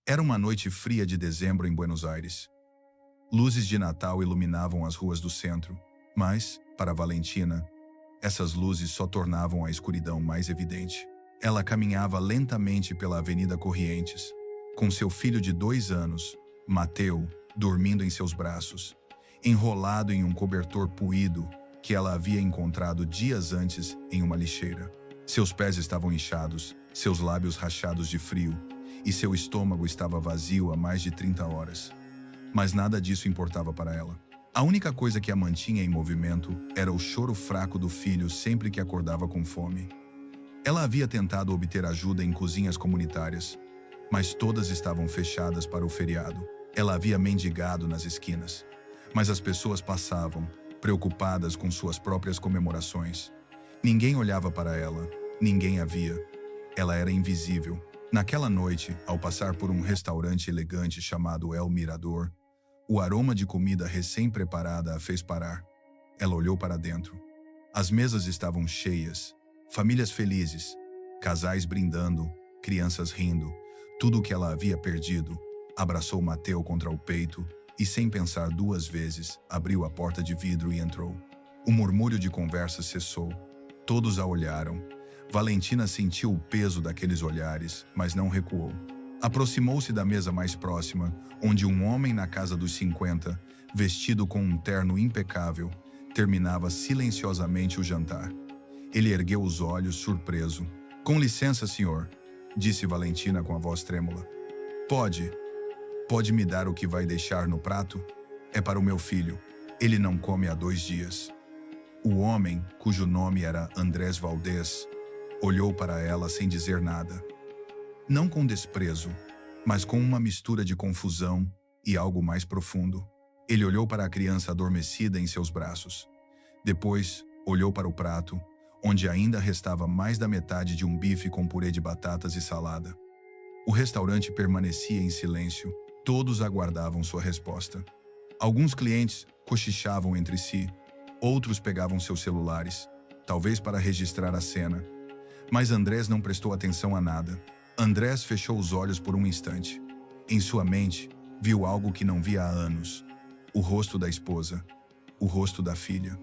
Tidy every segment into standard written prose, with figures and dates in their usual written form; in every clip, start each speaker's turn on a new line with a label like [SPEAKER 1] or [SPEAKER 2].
[SPEAKER 1] Era uma noite fria de dezembro em Buenos Aires. Luzes de Natal iluminavam as ruas do centro, mas, para Valentina, essas luzes só tornavam a escuridão mais evidente. Ela caminhava lentamente pela Avenida Corrientes, com seu filho de 2 anos, Mateu, dormindo em seus braços, enrolado em um cobertor puído que ela havia encontrado dias antes em uma lixeira. Seus pés estavam inchados, seus lábios rachados de frio, e seu estômago estava vazio há mais de 30 horas. Mas nada disso importava para ela. A única coisa que a mantinha em movimento era o choro fraco do filho sempre que acordava com fome. Ela havia tentado obter ajuda em cozinhas comunitárias, mas todas estavam fechadas para o feriado. Ela havia mendigado nas esquinas, mas as pessoas passavam, preocupadas com suas próprias comemorações. Ninguém olhava para ela, ninguém a via. Ela era invisível. Naquela noite, ao passar por um restaurante elegante chamado El Mirador, o aroma de comida recém-preparada a fez parar. Ela olhou para dentro. As mesas estavam cheias, famílias felizes, casais brindando, crianças rindo. Tudo o que ela havia perdido. Abraçou Mateu contra o peito e, sem pensar 2 vezes, abriu a porta de vidro e entrou. O murmúrio de conversa cessou. Todos a olharam. Valentina sentiu o peso daqueles olhares, mas não recuou. Aproximou-se da mesa mais próxima, onde um homem na casa dos 50, vestido com um terno impecável, terminava silenciosamente o jantar. Ele ergueu os olhos, surpreso. "Com licença, senhor", disse Valentina com a voz trêmula. Pode me dar o que vai deixar no prato? É para o meu filho. Ele não come há 2 dias." O homem, cujo nome era Andrés Valdez, olhou para ela sem dizer nada. Não com desprezo, mas com uma mistura de confusão e algo mais profundo. Ele olhou para a criança adormecida em seus braços. Depois, olhou para o prato, onde ainda restava mais da metade de um bife com purê de batatas e salada. O restaurante permanecia em silêncio. Todos aguardavam sua resposta. Alguns clientes cochichavam entre si, outros pegavam seus celulares, talvez para registrar a cena. Mas Andrés não prestou atenção a nada. Andrés fechou os olhos por um instante. Em sua mente, viu algo que não via há anos. O rosto da esposa, o rosto da filha.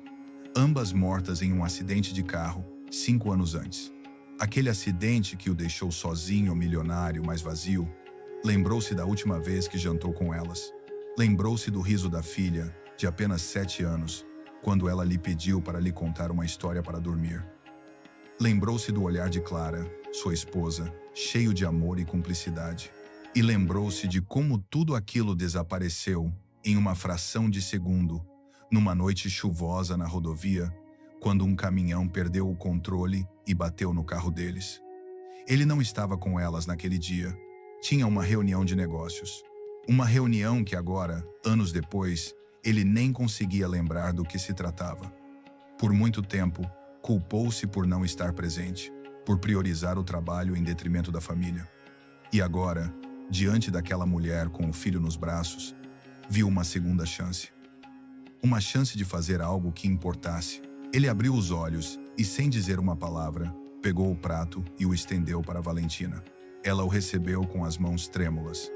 [SPEAKER 1] Ambas mortas em um acidente de carro, 5 anos antes. Aquele acidente que o deixou sozinho, milionário, mas vazio. Lembrou-se da última vez que jantou com elas. Lembrou-se do riso da filha, de apenas 7 anos, quando ela lhe pediu para lhe contar uma história para dormir. Lembrou-se do olhar de Clara, sua esposa, cheio de amor e cumplicidade. E lembrou-se de como tudo aquilo desapareceu em uma fração de segundo, numa noite chuvosa na rodovia, quando um caminhão perdeu o controle e bateu no carro deles. Ele não estava com elas naquele dia. Tinha uma reunião de negócios. Uma reunião que agora, anos depois, ele nem conseguia lembrar do que se tratava. Por muito tempo, culpou-se por não estar presente, por priorizar o trabalho em detrimento da família. E agora, diante daquela mulher com o filho nos braços, viu uma segunda chance. Uma chance de fazer algo que importasse. Ele abriu os olhos e, sem dizer uma palavra, pegou o prato e o estendeu para Valentina. Ela o recebeu com as mãos trêmulas.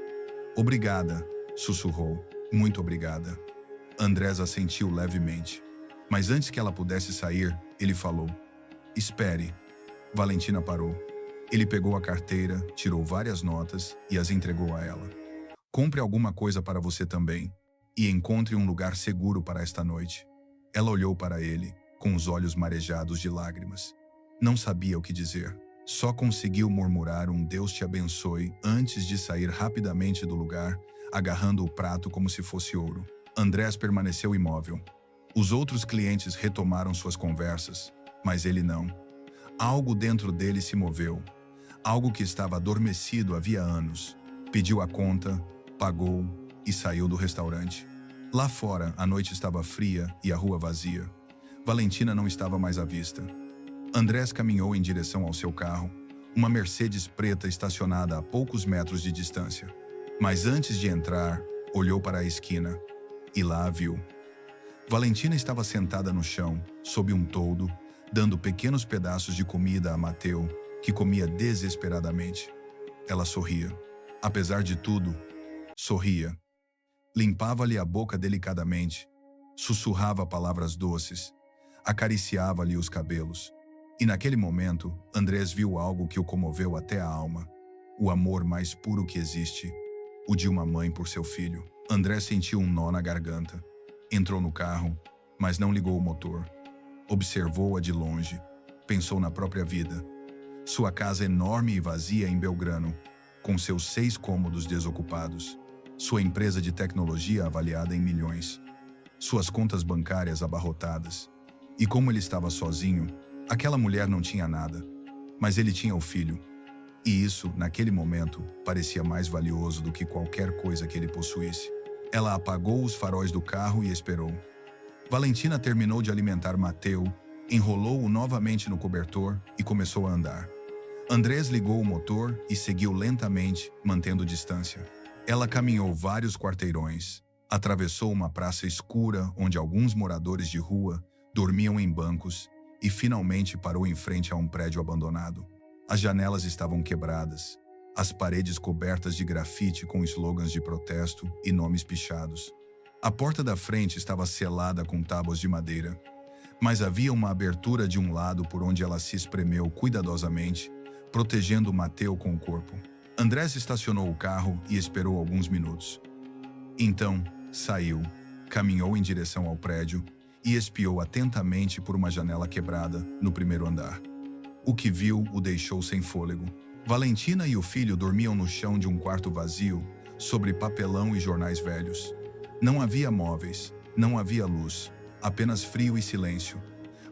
[SPEAKER 1] "Obrigada", sussurrou. "Muito obrigada." Andrés assentiu levemente. Mas antes que ela pudesse sair, ele falou: "Espere." Valentina parou. Ele pegou a carteira, tirou várias notas e as entregou a ela. "Compre alguma coisa para você também, e encontre um lugar seguro para esta noite." Ela olhou para ele, com os olhos marejados de lágrimas. Não sabia o que dizer. Só conseguiu murmurar um "Deus te abençoe" antes de sair rapidamente do lugar, agarrando o prato como se fosse ouro. Andrés permaneceu imóvel. Os outros clientes retomaram suas conversas, mas ele não. Algo dentro dele se moveu. Algo que estava adormecido havia anos. Pediu a conta, pagou e saiu do restaurante. Lá fora, a noite estava fria e a rua vazia. Valentina não estava mais à vista. Andrés caminhou em direção ao seu carro, uma Mercedes preta estacionada a poucos metros de distância. Mas antes de entrar, olhou para a esquina e lá a viu. Valentina estava sentada no chão, sob um toldo, dando pequenos pedaços de comida a Mateu, que comia desesperadamente. Ela sorria. Apesar de tudo, sorria. Limpava-lhe a boca delicadamente, sussurrava palavras doces, acariciava-lhe os cabelos. E naquele momento, Andrés viu algo que o comoveu até a alma. O amor mais puro que existe, o de uma mãe por seu filho. Andrés sentiu um nó na garganta. Entrou no carro, mas não ligou o motor. Observou-a de longe. Pensou na própria vida. Sua casa enorme e vazia em Belgrano, com seus 6 cômodos desocupados. Sua empresa de tecnologia avaliada em milhões. Suas contas bancárias abarrotadas. E como ele estava sozinho, aquela mulher não tinha nada. Mas ele tinha o filho. E isso, naquele momento, parecia mais valioso do que qualquer coisa que ele possuísse. Ela apagou os faróis do carro e esperou. Valentina terminou de alimentar Mateu, enrolou-o novamente no cobertor e começou a andar. Andrés ligou o motor e seguiu lentamente, mantendo distância. Ela caminhou vários quarteirões, atravessou uma praça escura onde alguns moradores de rua dormiam em bancos e finalmente parou em frente a um prédio abandonado. As janelas estavam quebradas, as paredes cobertas de grafite com slogans de protesto e nomes pichados. A porta da frente estava selada com tábuas de madeira, mas havia uma abertura de um lado por onde ela se espremeu cuidadosamente, protegendo Mateu com o corpo. Andrés estacionou o carro e esperou alguns minutos. Então, saiu, caminhou em direção ao prédio e espiou atentamente por uma janela quebrada no primeiro andar. O que viu o deixou sem fôlego. Valentina e o filho dormiam no chão de um quarto vazio, sobre papelão e jornais velhos. Não havia móveis, não havia luz, apenas frio e silêncio.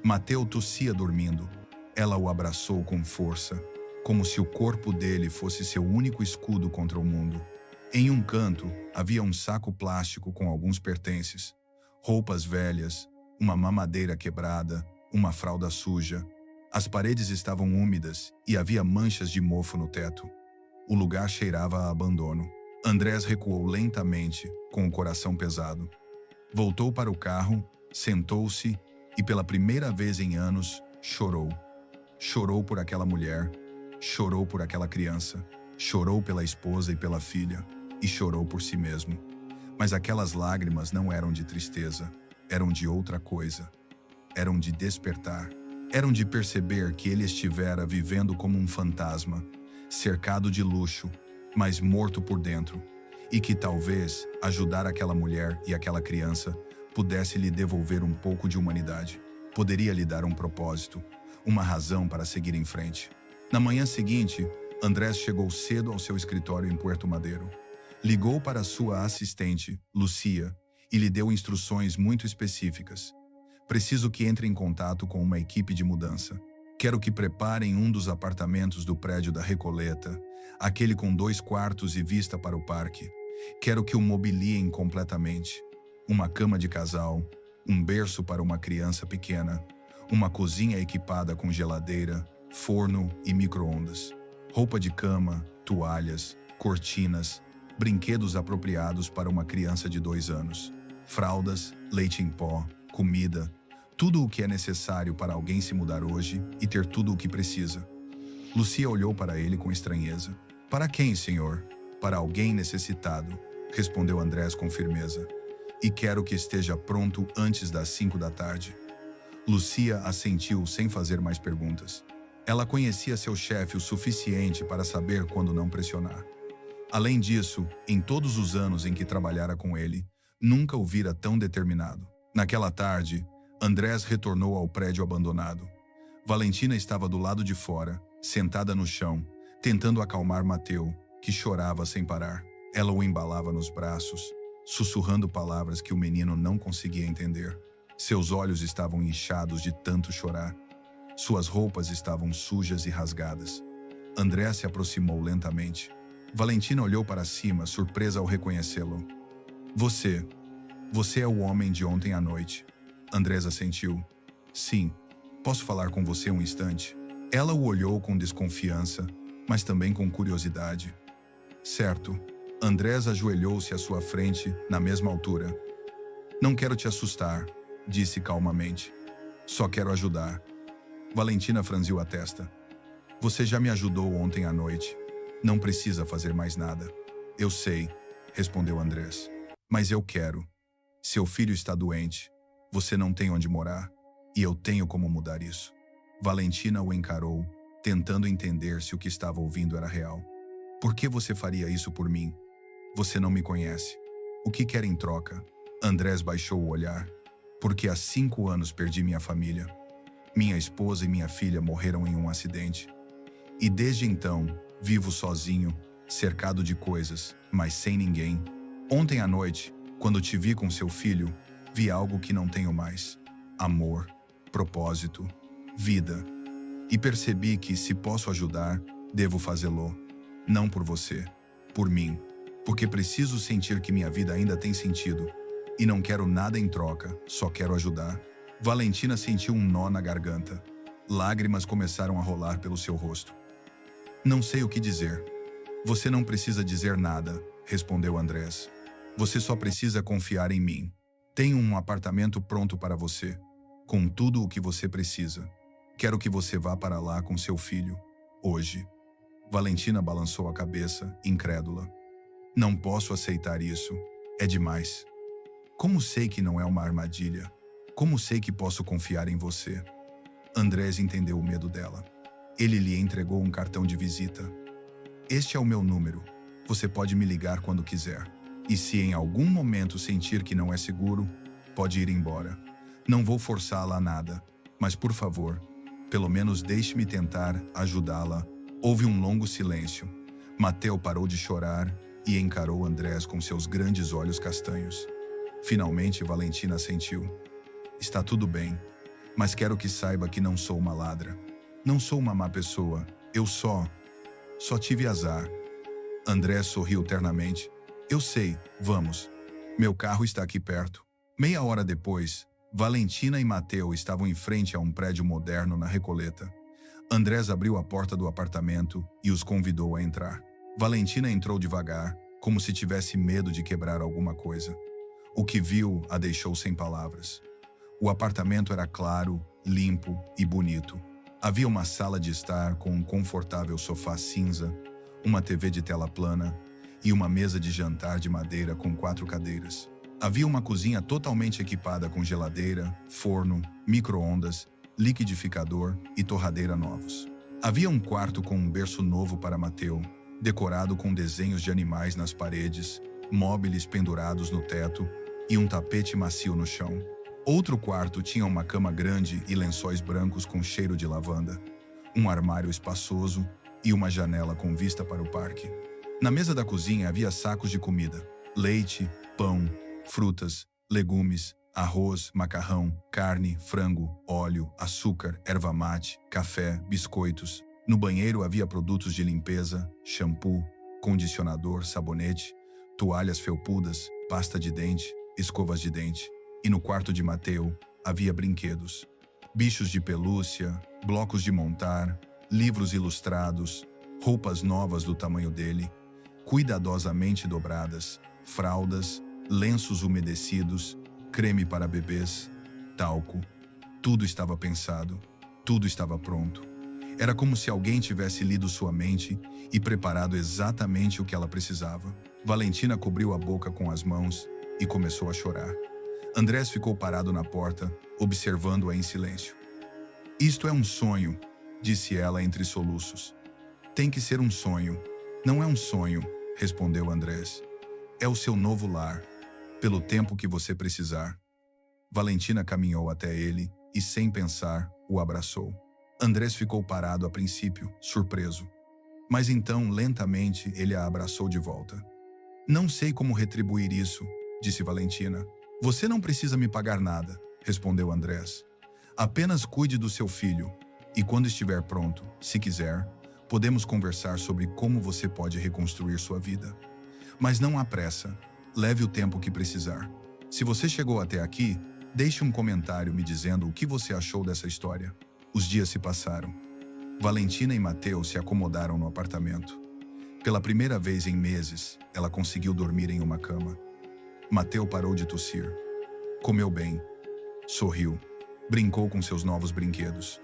[SPEAKER 1] Mateu tossia dormindo. Ela o abraçou com força, como se o corpo dele fosse seu único escudo contra o mundo. Em um canto, havia um saco plástico com alguns pertences, roupas velhas, uma mamadeira quebrada, uma fralda suja. As paredes estavam úmidas e havia manchas de mofo no teto. O lugar cheirava a abandono. Andrés recuou lentamente, com o coração pesado. Voltou para o carro, sentou-se e, pela primeira vez em anos, chorou. Chorou por aquela mulher, chorou por aquela criança, chorou pela esposa e pela filha, e chorou por si mesmo. Mas aquelas lágrimas não eram de tristeza, eram de outra coisa. Eram de despertar. Eram de perceber que ele estivera vivendo como um fantasma, cercado de luxo, mas morto por dentro, e que talvez ajudar aquela mulher e aquela criança pudesse lhe devolver um pouco de humanidade. Poderia lhe dar um propósito, uma razão para seguir em frente. Na manhã seguinte, Andrés chegou cedo ao seu escritório em Puerto Madeiro. Ligou para sua assistente, Lucia, e lhe deu instruções muito específicas. Preciso que entre em contato com uma equipe de mudança. Quero que preparem um dos apartamentos do prédio da Recoleta, aquele com 2 quartos e vista para o parque. Quero que o mobiliem completamente. Uma cama de casal, um berço para uma criança pequena, uma cozinha equipada com geladeira, forno e micro-ondas, roupa de cama, toalhas, cortinas, brinquedos apropriados para uma criança de 2 anos, fraldas, leite em pó, comida, tudo o que é necessário para alguém se mudar hoje e ter tudo o que precisa. Lucia olhou para ele com estranheza. Para quem, senhor? Para alguém necessitado, respondeu Andrés com firmeza. E quero que esteja pronto antes das 5 da tarde. Lucia assentiu sem fazer mais perguntas. Ela conhecia seu chefe o suficiente para saber quando não pressionar. Além disso, em todos os anos em que trabalhara com ele, nunca o vira tão determinado. Naquela tarde, Andrés retornou ao prédio abandonado. Valentina estava do lado de fora, sentada no chão, tentando acalmar Mateu, que chorava sem parar. Ela o embalava nos braços, sussurrando palavras que o menino não conseguia entender. Seus olhos estavam inchados de tanto chorar. Suas roupas estavam sujas e rasgadas. Andrés se aproximou lentamente. Valentina olhou para cima, surpresa ao reconhecê-lo. Você é o homem de ontem à noite. Andrés assentiu. Sim, posso falar com você um instante? Ela o olhou com desconfiança, mas também com curiosidade. Certo. Andrés ajoelhou-se à sua frente, na mesma altura. Não quero te assustar, disse calmamente. Só quero ajudar. Valentina franziu a testa. Você já me ajudou ontem à noite. Não precisa fazer mais nada. Eu sei, respondeu Andrés. Mas eu quero. Seu filho está doente. Você não tem onde morar. E eu tenho como mudar isso. Valentina o encarou, tentando entender se o que estava ouvindo era real. Por que você faria isso por mim? Você não me conhece. O que quer em troca? Andrés baixou o olhar. Porque há 5 anos perdi minha família. Minha esposa e minha filha morreram em um acidente. E desde então, vivo sozinho, cercado de coisas, mas sem ninguém. Ontem à noite, quando te vi com seu filho, vi algo que não tenho mais. Amor, propósito, vida. E percebi que, se posso ajudar, devo fazê-lo. Não por você, por mim. Porque preciso sentir que minha vida ainda tem sentido. E não quero nada em troca, só quero ajudar. Valentina sentiu um nó na garganta. Lágrimas começaram a rolar pelo seu rosto. Não sei o que dizer. Você não precisa dizer nada, respondeu Andrés. Você só precisa confiar em mim. Tenho um apartamento pronto para você, com tudo o que você precisa. Quero que você vá para lá com seu filho, hoje. Valentina balançou a cabeça, incrédula. Não posso aceitar isso. É demais. Como sei que não é uma armadilha? Como sei que posso confiar em você? Andrés entendeu o medo dela. Ele lhe entregou um cartão de visita. Este é o meu número. Você pode me ligar quando quiser. E se em algum momento sentir que não é seguro, pode ir embora. Não vou forçá-la a nada, mas por favor, pelo menos deixe-me tentar ajudá-la. Houve um longo silêncio. Mateu parou de chorar e encarou Andrés com seus grandes olhos castanhos. Finalmente, Valentina assentiu. Está tudo bem, mas quero que saiba que não sou uma ladra. Não sou uma má pessoa. Eu só tive azar. Andrés sorriu ternamente. Eu sei, vamos. Meu carro está aqui perto. Meia hora depois, Valentina e Mateu estavam em frente a um prédio moderno na Recoleta. Andrés abriu a porta do apartamento e os convidou a entrar. Valentina entrou devagar, como se tivesse medo de quebrar alguma coisa. O que viu a deixou sem palavras. O apartamento era claro, limpo e bonito. Havia uma sala de estar com um confortável sofá cinza, uma TV de tela plana e uma mesa de jantar de madeira com 4 cadeiras. Havia uma cozinha totalmente equipada com geladeira, forno, micro-ondas, liquidificador e torradeira novos. Havia um quarto com um berço novo para Mateu, decorado com desenhos de animais nas paredes, móveis pendurados no teto e um tapete macio no chão. Outro quarto tinha uma cama grande e lençóis brancos com cheiro de lavanda, um armário espaçoso e uma janela com vista para o parque. Na mesa da cozinha havia sacos de comida, leite, pão, frutas, legumes, arroz, macarrão, carne, frango, óleo, açúcar, erva mate, café, biscoitos. No banheiro havia produtos de limpeza, shampoo, condicionador, sabonete, toalhas felpudas, pasta de dente, escovas de dente. E no quarto de Mateu havia brinquedos, bichos de pelúcia, blocos de montar, livros ilustrados, roupas novas do tamanho dele, cuidadosamente dobradas, fraldas, lenços umedecidos, creme para bebês, talco. Tudo estava pensado, tudo estava pronto. Era como se alguém tivesse lido sua mente e preparado exatamente o que ela precisava. Valentina cobriu a boca com as mãos e começou a chorar. Andrés ficou parado na porta, observando-a em silêncio. Isto é um sonho, disse ela entre soluços. Tem que ser um sonho. Não é um sonho, respondeu Andrés. É o seu novo lar, pelo tempo que você precisar. Valentina caminhou até ele e, sem pensar, o abraçou. Andrés ficou parado a princípio, surpreso. Mas então, lentamente, ele a abraçou de volta. Não sei como retribuir isso, disse Valentina. Você não precisa me pagar nada, respondeu Andrés. Apenas cuide do seu filho, e quando estiver pronto, se quiser, podemos conversar sobre como você pode reconstruir sua vida. Mas não há pressa, leve o tempo que precisar. Se você chegou até aqui, deixe um comentário me dizendo o que você achou dessa história. Os dias se passaram. Valentina e Mateu se acomodaram no apartamento. Pela primeira vez em meses, ela conseguiu dormir em uma cama. Mateu parou de tossir. Comeu bem. Sorriu. Brincou com seus novos brinquedos.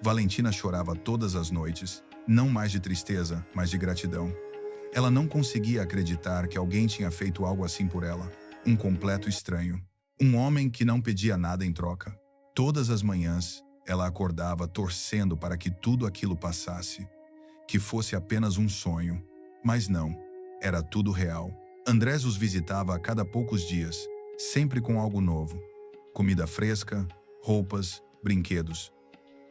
[SPEAKER 1] Valentina chorava todas as noites, não mais de tristeza, mas de gratidão. Ela não conseguia acreditar que alguém tinha feito algo assim por ela. Um completo estranho. Um homem que não pedia nada em troca. Todas as manhãs, ela acordava torcendo para que tudo aquilo passasse. Que fosse apenas um sonho. Mas não. Era tudo real. Andrés os visitava a cada poucos dias, sempre com algo novo. Comida fresca, roupas, brinquedos.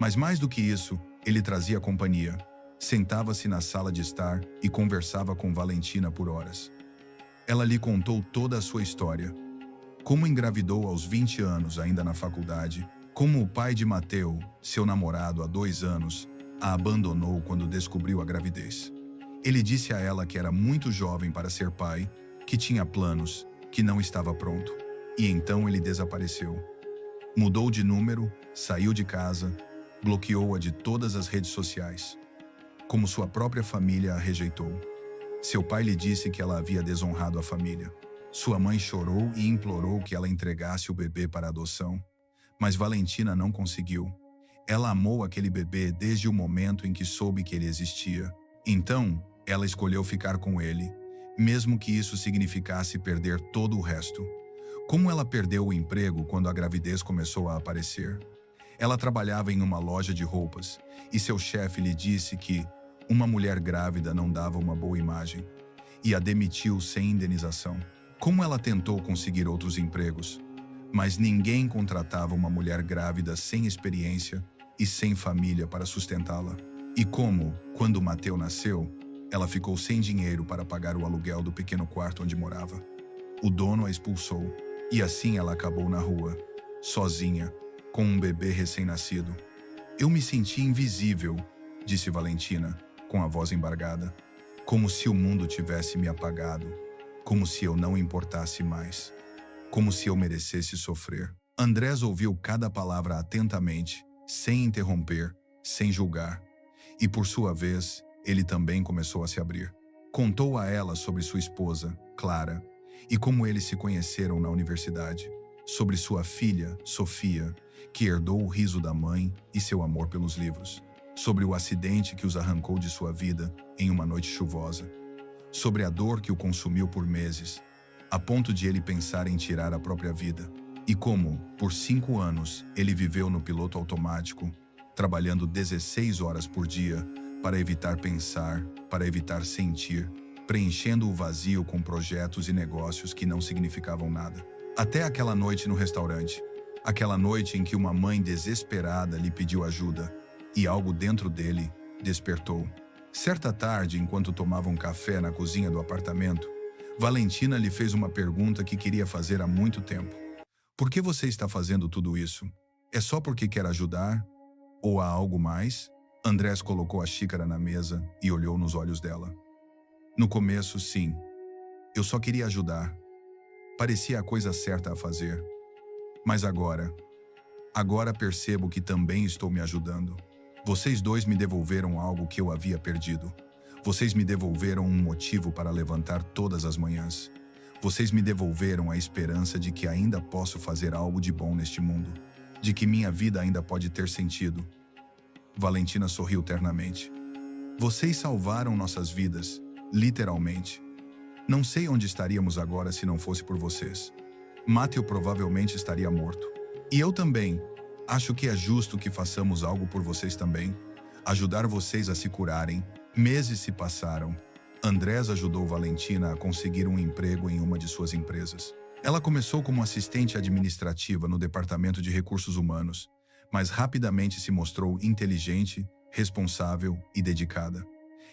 [SPEAKER 1] Mas mais do que isso, ele trazia companhia. Sentava-se na sala de estar e conversava com Valentina por horas. Ela lhe contou toda a sua história. Como engravidou aos 20 anos, ainda na faculdade. Como o pai de Mateo, seu namorado há 2 anos, a abandonou quando descobriu a gravidez. Ele disse a ela que era muito jovem para ser pai, que tinha planos, que não estava pronto. E então ele desapareceu. Mudou de número, saiu de casa, bloqueou-a de todas as redes sociais. Como sua própria família a rejeitou. Seu pai lhe disse que ela havia desonrado a família. Sua mãe chorou e implorou que ela entregasse o bebê para adoção. Mas Valentina não conseguiu. Ela amou aquele bebê desde o momento em que soube que ele existia. Então, ela escolheu ficar com ele, mesmo que isso significasse perder todo o resto. Como ela perdeu o emprego quando a gravidez começou a aparecer? Ela trabalhava em uma loja de roupas e seu chefe lhe disse que uma mulher grávida não dava uma boa imagem e a demitiu sem indenização. Como ela tentou conseguir outros empregos, mas ninguém contratava uma mulher grávida sem experiência e sem família para sustentá-la. E como, quando Mateo nasceu, ela ficou sem dinheiro para pagar o aluguel do pequeno quarto onde morava. O dono a expulsou e assim ela acabou na rua, sozinha, com um bebê recém-nascido. Eu me senti invisível, disse Valentina, com a voz embargada, como se o mundo tivesse me apagado, como se eu não importasse mais, como se eu merecesse sofrer. Andrés ouviu cada palavra atentamente, sem interromper, sem julgar. E por sua vez, ele também começou a se abrir. Contou a ela sobre sua esposa, Clara, e como eles se conheceram na universidade, sobre sua filha, Sofia, que herdou o riso da mãe e seu amor pelos livros, sobre o acidente que os arrancou de sua vida em uma noite chuvosa, sobre a dor que o consumiu por meses, a ponto de ele pensar em tirar a própria vida, e como, por 5 anos, ele viveu no piloto automático, trabalhando 16 horas por dia para evitar pensar, para evitar sentir, preenchendo o vazio com projetos e negócios que não significavam nada. Até aquela noite no restaurante, aquela noite em que uma mãe desesperada lhe pediu ajuda, e algo dentro dele despertou. Certa tarde, enquanto tomavam café na cozinha do apartamento, Valentina lhe fez uma pergunta que queria fazer há muito tempo. Por que você está fazendo tudo isso? É só porque quer ajudar? Ou há algo mais? Andrés colocou a xícara na mesa e olhou nos olhos dela. No começo, sim. Eu só queria ajudar. Parecia a coisa certa a fazer. Mas agora percebo que também estou me ajudando. Vocês dois me devolveram algo que eu havia perdido. Vocês me devolveram um motivo para levantar todas as manhãs. Vocês me devolveram a esperança de que ainda posso fazer algo de bom neste mundo. De que minha vida ainda pode ter sentido. Valentina sorriu ternamente. Vocês salvaram nossas vidas, literalmente. Não sei onde estaríamos agora se não fosse por vocês. Mateo provavelmente estaria morto. E eu também. Acho que é justo que façamos algo por vocês também. Ajudar vocês a se curarem. Meses se passaram. Andrés ajudou Valentina a conseguir um emprego em uma de suas empresas. Ela começou como assistente administrativa no departamento de recursos humanos, mas rapidamente se mostrou inteligente, responsável e dedicada.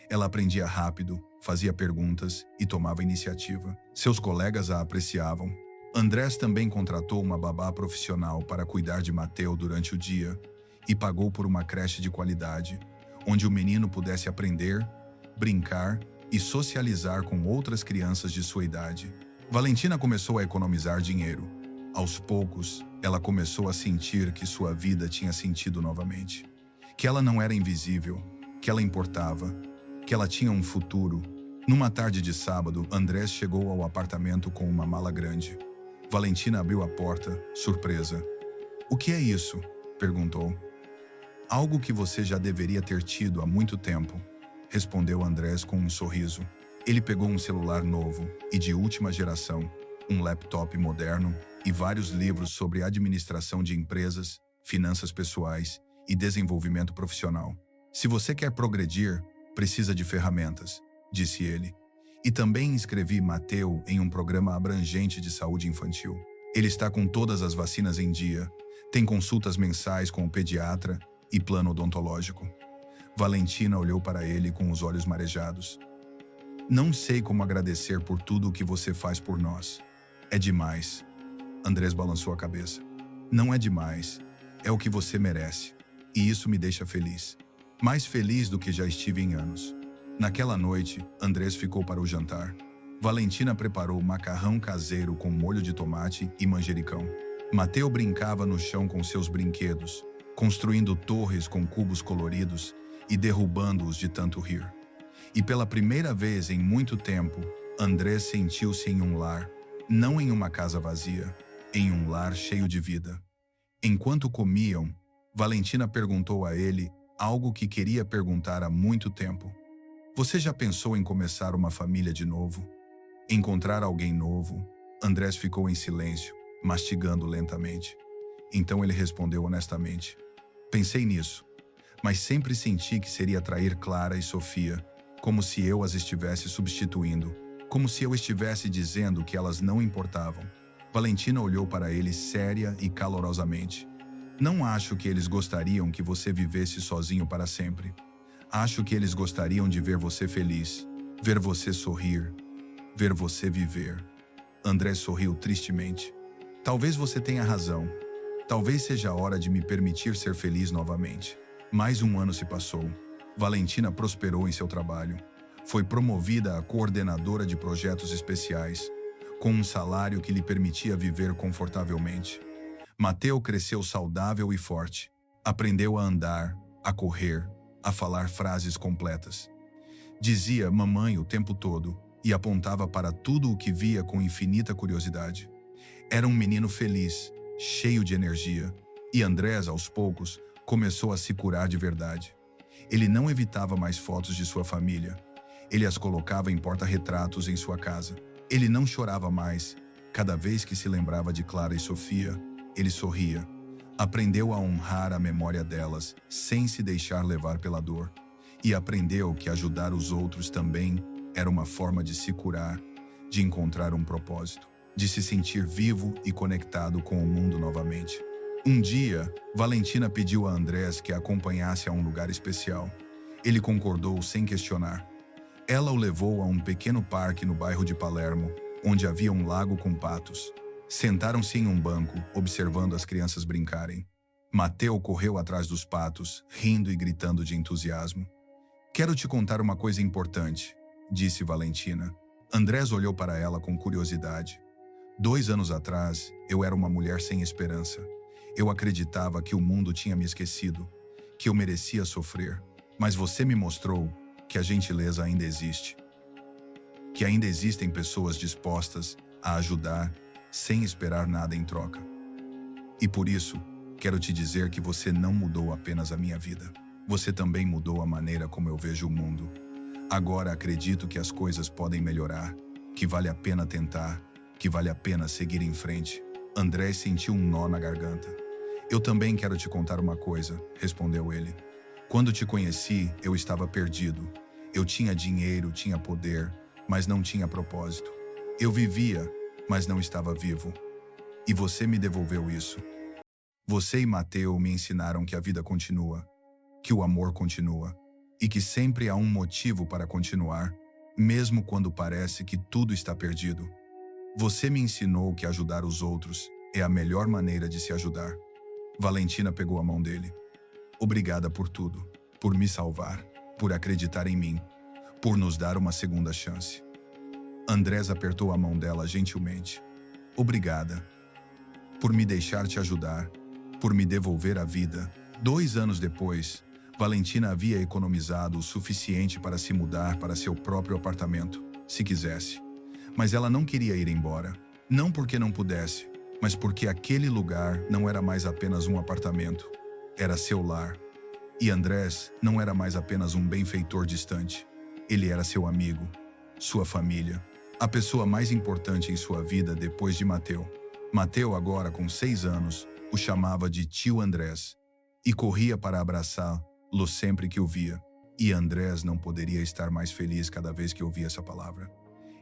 [SPEAKER 1] Ela aprendia rápido, fazia perguntas e tomava iniciativa. Seus colegas a apreciavam. Andrés também contratou uma babá profissional para cuidar de Mateo durante o dia e pagou por uma creche de qualidade, onde o menino pudesse aprender, brincar e socializar com outras crianças de sua idade. Valentina começou a economizar dinheiro. Aos poucos, ela começou a sentir que sua vida tinha sentido novamente. Que ela não era invisível, que ela importava, que ela tinha um futuro. Numa tarde de sábado, Andrés chegou ao apartamento com uma mala grande. Valentina abriu a porta, surpresa. "O que é isso?" perguntou. "Algo que você já deveria ter tido há muito tempo", respondeu Andrés com um sorriso. Ele pegou um celular novo e de última geração, um laptop moderno e vários livros sobre administração de empresas, finanças pessoais e desenvolvimento profissional. Se você quer progredir, precisa de ferramentas, disse ele. E também inscrevi Mateu em um programa abrangente de saúde infantil. Ele está com todas as vacinas em dia, tem consultas mensais com o pediatra e plano odontológico. Valentina olhou para ele com os olhos marejados. Não sei como agradecer por tudo o que você faz por nós. É demais. Andrés balançou a cabeça. Não é demais. É o que você merece. E isso me deixa feliz. Mais feliz do que já estive em anos. Naquela noite, Andrés ficou para o jantar. Valentina preparou macarrão caseiro com molho de tomate e manjericão. Mateu brincava no chão com seus brinquedos, construindo torres com cubos coloridos e derrubando-os de tanto rir. E pela primeira vez em muito tempo, Andrés sentiu-se em um lar, não em uma casa vazia, em um lar cheio de vida. Enquanto comiam, Valentina perguntou a ele algo que queria perguntar há muito tempo. Você já pensou em começar uma família de novo? Encontrar alguém novo? Andrés ficou em silêncio, mastigando lentamente. Então ele respondeu honestamente. Pensei nisso, mas sempre senti que seria trair Clara e Sofia, como se eu as estivesse substituindo, como se eu estivesse dizendo que elas não importavam. Valentina olhou para ele séria e calorosamente. Não acho que eles gostariam que você vivesse sozinho para sempre. Acho que eles gostariam de ver você feliz, ver você sorrir, ver você viver. André sorriu tristemente. Talvez você tenha razão. Talvez seja a hora de me permitir ser feliz novamente. Mais um ano se passou. Valentina prosperou em seu trabalho. Foi promovida a coordenadora de projetos especiais, com um salário que lhe permitia viver confortavelmente. Mateu cresceu saudável e forte. Aprendeu a andar, a correr, a falar frases completas. Dizia mamãe o tempo todo e apontava para tudo o que via com infinita curiosidade. Era um menino feliz, cheio de energia, e Andrés, aos poucos, começou a se curar de verdade. Ele não evitava mais fotos de sua família. Ele as colocava em porta-retratos em sua casa. Ele não chorava mais. Cada vez que se lembrava de Clara e Sofia, ele sorria. Aprendeu a honrar a memória delas, sem se deixar levar pela dor. E aprendeu que ajudar os outros também era uma forma de se curar, de encontrar um propósito, de se sentir vivo e conectado com o mundo novamente. Um dia, Valentina pediu a Andrés que a acompanhasse a um lugar especial. Ele concordou sem questionar. Ela o levou a um pequeno parque no bairro de Palermo, onde havia um lago com patos. Sentaram-se em um banco, observando as crianças brincarem. Mateu correu atrás dos patos, rindo e gritando de entusiasmo. Quero te contar uma coisa importante, disse Valentina. Andrés olhou para ela com curiosidade. 2 anos atrás, eu era uma mulher sem esperança. Eu acreditava que o mundo tinha me esquecido, que eu merecia sofrer. Mas você me mostrou que a gentileza ainda existe. Que ainda existem pessoas dispostas a ajudar sem esperar nada em troca. E por isso, quero te dizer que você não mudou apenas a minha vida. Você também mudou a maneira como eu vejo o mundo. Agora acredito que as coisas podem melhorar, que vale a pena tentar, que vale a pena seguir em frente. André sentiu um nó na garganta. Eu também quero te contar uma coisa, respondeu ele. Quando te conheci, eu estava perdido. Eu tinha dinheiro, tinha poder, mas não tinha propósito. Eu vivia, mas não estava vivo. E você me devolveu isso. Você e Mateu me ensinaram que a vida continua, que o amor continua, e que sempre há um motivo para continuar, mesmo quando parece que tudo está perdido. Você me ensinou que ajudar os outros é a melhor maneira de se ajudar. Valentina pegou a mão dele. Obrigada por tudo, por me salvar, por acreditar em mim, por nos dar uma segunda chance. Andrés apertou a mão dela gentilmente. Obrigada. Por me deixar te ajudar, por me devolver a vida. 2 anos depois, Valentina havia economizado o suficiente para se mudar para seu próprio apartamento, se quisesse. Mas ela não queria ir embora. Não porque não pudesse, mas porque aquele lugar não era mais apenas um apartamento. Era seu lar. E Andrés não era mais apenas um benfeitor distante. Ele era seu amigo. sua família. A pessoa mais importante em sua vida depois de Mateu. Mateu, agora com 6 anos, o chamava de tio Andrés e corria para abraçá-lo sempre que o via. E Andrés não poderia estar mais feliz cada vez que ouvia essa palavra.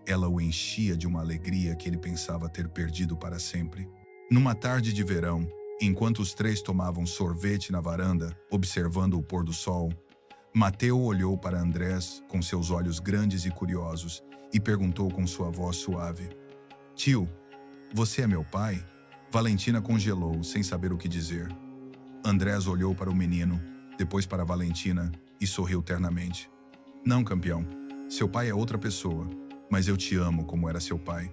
[SPEAKER 1] Ela o enchia de uma alegria que ele pensava ter perdido para sempre. Numa tarde de verão, enquanto os três tomavam sorvete na varanda, observando o pôr do sol, Mateu olhou para Andrés com seus olhos grandes e curiosos e perguntou com sua voz suave: Tio, você é meu pai? Valentina congelou, sem saber o que dizer. Andrés olhou para o menino, depois para Valentina e sorriu ternamente. Não, campeão. Seu pai é outra pessoa, mas eu te amo como era seu pai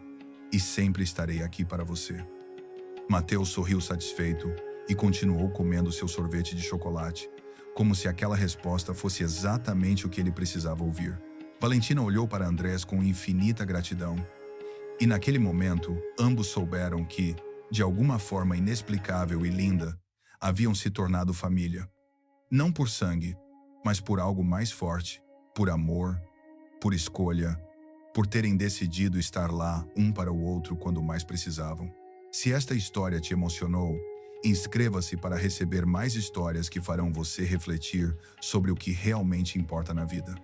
[SPEAKER 1] e sempre estarei aqui para você. Mateu sorriu satisfeito e continuou comendo seu sorvete de chocolate, como se aquela resposta fosse exatamente o que ele precisava ouvir. Valentina olhou para Andrés com infinita gratidão. E naquele momento, ambos souberam que, de alguma forma inexplicável e linda, haviam se tornado família. Não por sangue, mas por algo mais forte, por amor, por escolha, por terem decidido estar lá um para o outro quando mais precisavam. Se esta história te emocionou, inscreva-se para receber mais histórias que farão você refletir sobre o que realmente importa na vida.